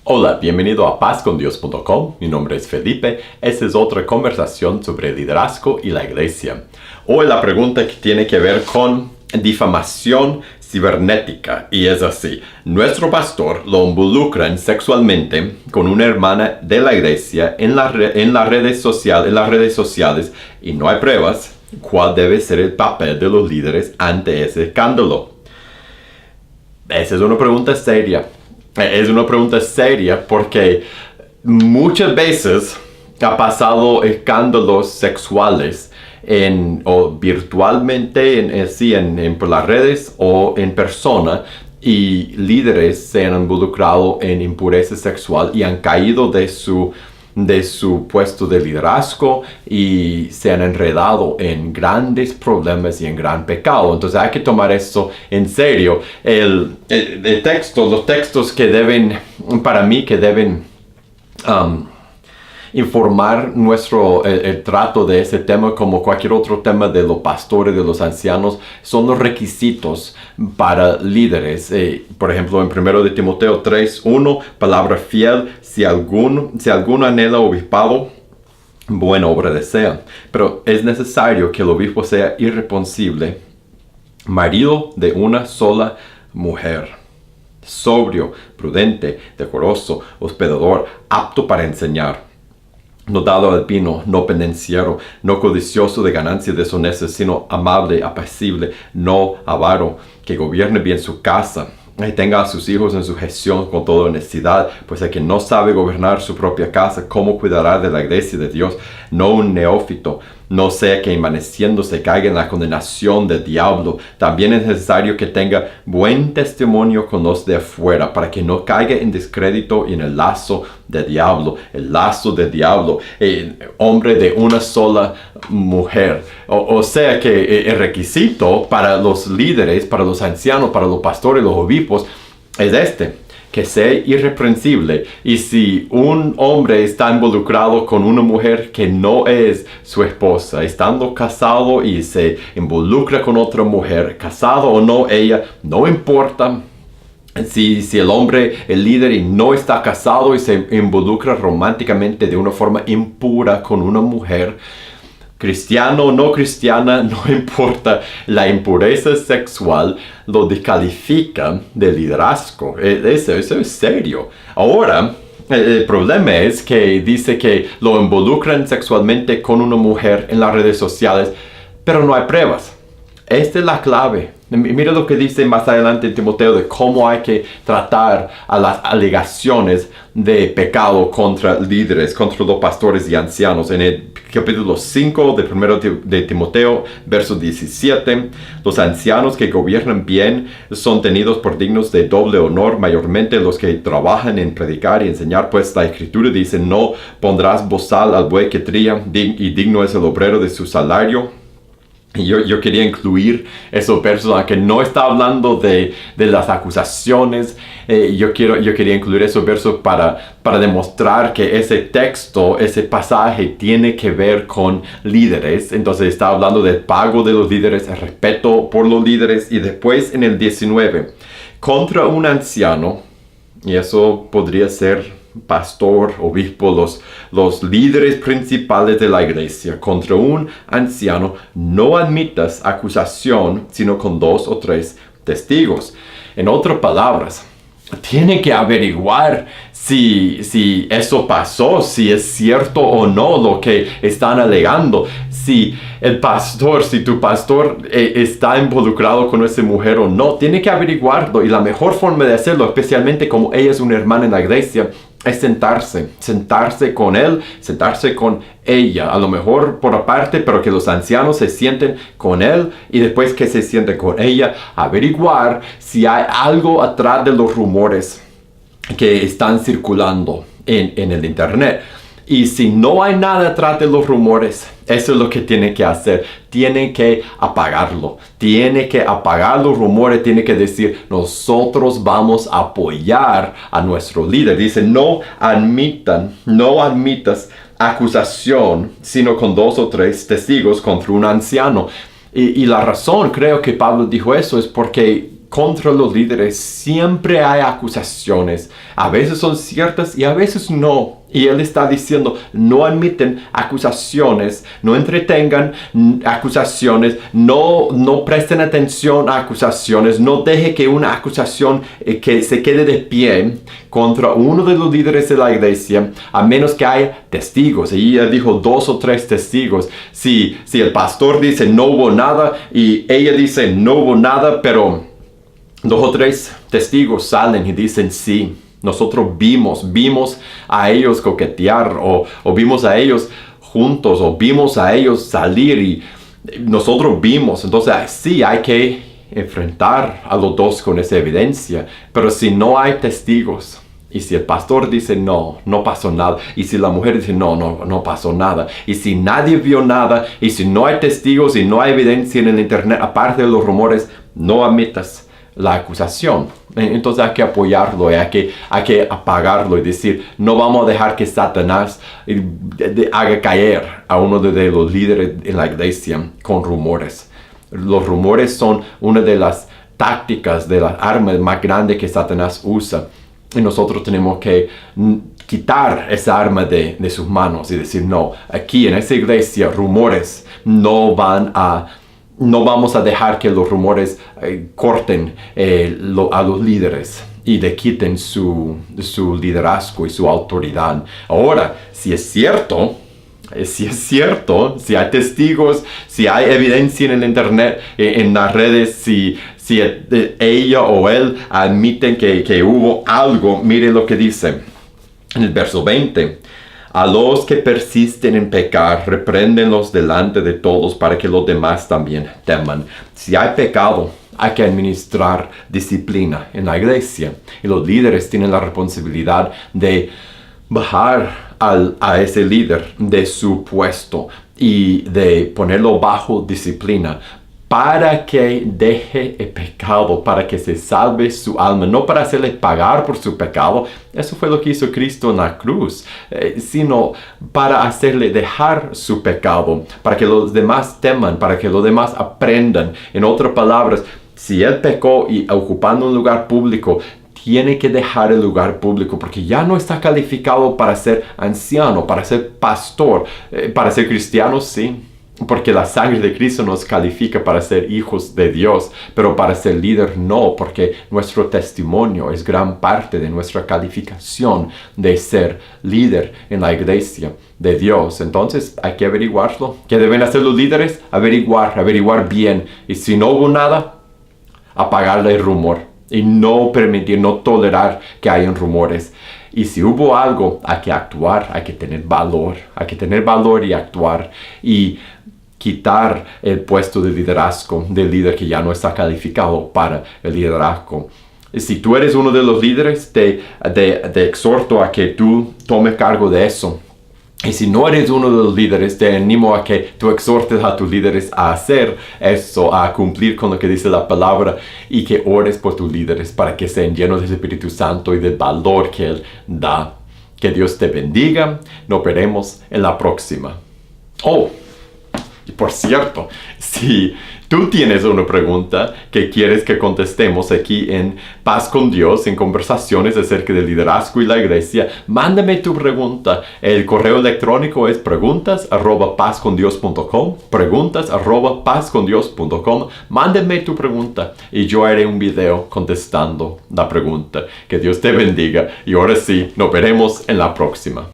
Hola, bienvenido a pazcondios.com. Mi nombre es Felipe. Esta es otra conversación sobre liderazgo y la iglesia. Hoy la pregunta que tiene que ver con difamación cibernética. Y es así. Nuestro pastor lo involucran sexualmente con una hermana de la iglesia en las redes sociales y no hay pruebas. ¿Cuál debe ser el papel de los líderes ante ese escándalo? Esa es una pregunta seria. Es una pregunta seria porque muchas veces ha pasado escándalos sexuales o virtualmente por las redes o en persona, y líderes se han involucrado en impureza sexual y han caído de su puesto de liderazgo y se han enredado en grandes problemas y en gran pecado. Entonces hay que tomar esto en serio. Los textos que deben informar el trato de ese tema, como cualquier otro tema de los pastores, de los ancianos, son los requisitos para líderes. Por ejemplo, en 1 de Timoteo 3:1, palabra fiel: si alguno anhela obispado, buena obra desea. Pero es necesario que el obispo sea irreprensible, marido de una sola mujer, sobrio, prudente, decoroso, hospedador, apto para enseñar, no dado al vino, no pendenciero, no codicioso de ganancias deshonestas, sino amable, apacible, no avaro, que gobierne bien su casa y tenga a sus hijos en sujeción con toda honestidad, pues el que no sabe gobernar su propia casa, ¿cómo cuidará de la iglesia de Dios? No un neófito, no sea que envaneciéndose caiga en la condenación del diablo. También es necesario que tenga buen testimonio con los de afuera, para que no caiga en descrédito y en el lazo del diablo. El lazo del diablo, hombre de una sola mujer. O sea que el requisito para los líderes, para los ancianos, para los pastores, los obispos, es que sea irreprensible. Y si un hombre está involucrado con una mujer que no es su esposa, estando casado y se involucra con otra mujer, casado o no ella, no importa. Si el hombre, el líder, y no está casado y se involucra románticamente de una forma impura con una mujer, cristiano o no cristiana, no importa, la impureza sexual lo descalifica del liderazgo. Eso es serio. Ahora, el problema es que dice que lo involucran sexualmente con una mujer en las redes sociales, pero no hay pruebas. Esta es la clave. Mira lo que dice más adelante en Timoteo de cómo hay que tratar a las alegaciones de pecado contra líderes, contra los pastores y ancianos. En el capítulo 5 de 1 de Timoteo, verso 17, los ancianos que gobiernan bien son tenidos por dignos de doble honor, mayormente los que trabajan en predicar y enseñar, pues la Escritura dice: no pondrás bozal al buey que trilla, y digno es el obrero de su salario. Y yo quería incluir esos versos, aunque no está hablando de las acusaciones. Yo quería incluir esos versos para demostrar que ese texto, ese pasaje, tiene que ver con líderes. Entonces está hablando del pago de los líderes, el respeto por los líderes. Y después en el 19, contra un anciano, y eso podría ser pastor, obispo, los líderes principales de la iglesia, contra un anciano, no admitas acusación sino con 2 o 3 testigos. En otras palabras, tiene que averiguar si eso pasó, si es cierto o no lo que están alegando. Si tu pastor está involucrado con esa mujer o no, tiene que averiguarlo. Y la mejor forma de hacerlo, especialmente como ella es una hermana en la iglesia, es sentarse con él, sentarse con ella, a lo mejor por aparte, pero que los ancianos se sienten con él, y después que se sienten con ella, averiguar si hay algo atrás de los rumores que están circulando en el internet. Y si no hay nada atrás de los rumores, eso es lo que tiene que hacer. Tiene que apagarlo. Tiene que apagar los rumores. Tiene que decir: nosotros vamos a apoyar a nuestro líder. Dice: no admitas acusación, sino con 2 o 3 testigos contra un anciano. Y la razón, creo que Pablo dijo eso, es porque contra los líderes siempre hay acusaciones. A veces son ciertas y a veces no. Y él está diciendo, no admiten acusaciones, no entretengan acusaciones, no presten atención a acusaciones, no deje que una acusación que se quede de pie contra uno de los líderes de la iglesia, a menos que haya testigos. Y ella dijo 2 o 3 testigos. Si el pastor dice no hubo nada y ella dice no hubo nada, pero 2 o 3 testigos salen y dicen sí. Nosotros vimos a ellos coquetear o vimos a ellos juntos o vimos a ellos salir y nosotros vimos. Entonces sí hay que enfrentar a los dos con esa evidencia. Pero si no hay testigos y si el pastor dice no pasó nada y si la mujer dice no pasó nada y si nadie vio nada y si no hay testigos y no hay evidencia en el internet aparte de los rumores, no admitas la acusación. Entonces hay que apoyarlo, hay que apagarlo y decir, no vamos a dejar que Satanás haga caer a uno de los líderes en la iglesia con rumores. Los rumores son una de las tácticas, de las armas más grandes que Satanás usa. Y nosotros tenemos que quitar esa arma de sus manos y decir, no, aquí en esa iglesia rumores no vamos a dejar que los rumores corten a los líderes y le quiten su liderazgo y su autoridad. Ahora, si es cierto, si hay testigos, si hay evidencia en el internet, en las redes, si ella o él admiten que hubo algo, mire lo que dice en el verso 20. A los que persisten en pecar, repréndenlos delante de todos para que los demás también teman. Si hay pecado, hay que administrar disciplina en la iglesia. Y los líderes tienen la responsabilidad de bajar a ese líder de su puesto y de ponerlo bajo disciplina, para que deje el pecado, para que se salve su alma, no para hacerle pagar por su pecado. Eso fue lo que hizo Cristo en la cruz, sino para hacerle dejar su pecado, para que los demás teman, para que los demás aprendan. En otras palabras, si él pecó y ocupando un lugar público, tiene que dejar el lugar público porque ya no está calificado para ser anciano, para ser pastor, para ser cristiano, sí. Porque la sangre de Cristo nos califica para ser hijos de Dios, pero para ser líder no, porque nuestro testimonio es gran parte de nuestra calificación de ser líder en la iglesia de Dios. Entonces hay que averiguarlo. ¿Qué deben hacer los líderes? Averiguar bien. Y si no hubo nada, apagarle el rumor y no permitir, no tolerar que hayan rumores. Y si hubo algo, hay que actuar, hay que tener valor y actuar y quitar el puesto de liderazgo del líder que ya no está calificado para el liderazgo. Si tú eres uno de los líderes, te exhorto a que tú tomes cargo de eso. Y si no eres uno de los líderes, te animo a que tú exhortes a tus líderes a hacer eso, a cumplir con lo que dice la palabra y que ores por tus líderes para que sean llenos del Espíritu Santo y del valor que Él da. Que Dios te bendiga. Nos veremos en la próxima. Oh, y por cierto, si tú tienes una pregunta que quieres que contestemos aquí en Paz con Dios, en conversaciones acerca del liderazgo y la iglesia, mándame tu pregunta. El correo electrónico es preguntas@pazcondios.com, preguntas@pazcondios.com. Mándame tu pregunta y yo haré un video contestando la pregunta. Que Dios te bendiga y ahora sí, nos veremos en la próxima.